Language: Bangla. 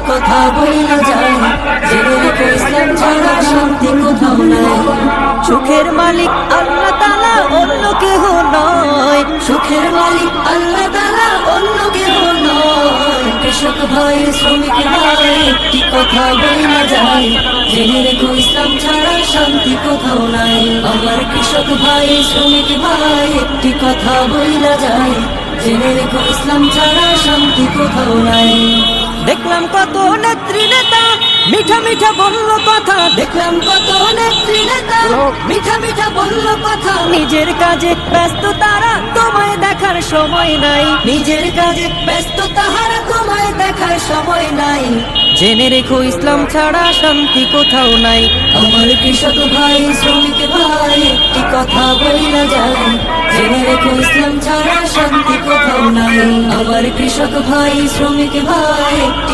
কথা বইলা যায়, জেনে রেখো ইসলাম ছাড়া শান্তি কোথাও নাই। সুখের মালিক আল্লাহ তাআলা, অন্য কেহ নয়। সুখের মালিক আল্লাহ তাআলা, অন্য কেহ নয়। কৃষক ভাই শ্রমিক ভাই একটি কথা বইলা যায়, জেনে রেখো ইসলাম ছাড়া শান্তি কোথাও নাই। আমার কৃষক ভাই শ্রমিক ভাই একটি কথা বইলা যায়, জেনে রেখো ইসলাম ছাড়া শান্তি কোথাও নাই। দেখলাম কত নেত্রী নেতা মিঠা মিঠা বলল কথা, দেখলাম কত নেত্রী নেতা মিঠা মিঠা বলল কথা। নিজের কাজে ব্যস্ত তারা, তোমায় দেখার সময় নাই। নিজের কাজে ব্যস্ত তাহারা, তোমায় দেখার সময় নাই। জেনে রেখো ইসলাম ছাড়া শান্তি কোথাও নাই। আমার কৃষক ভাই শ্রমিক ভাই একটি কথা বইলা যায়, জেনে রেখো ইসলাম ছাড়া শান্তি কোথাও নাই। আমার কৃষক ভাই শ্রমিক ভাই একটি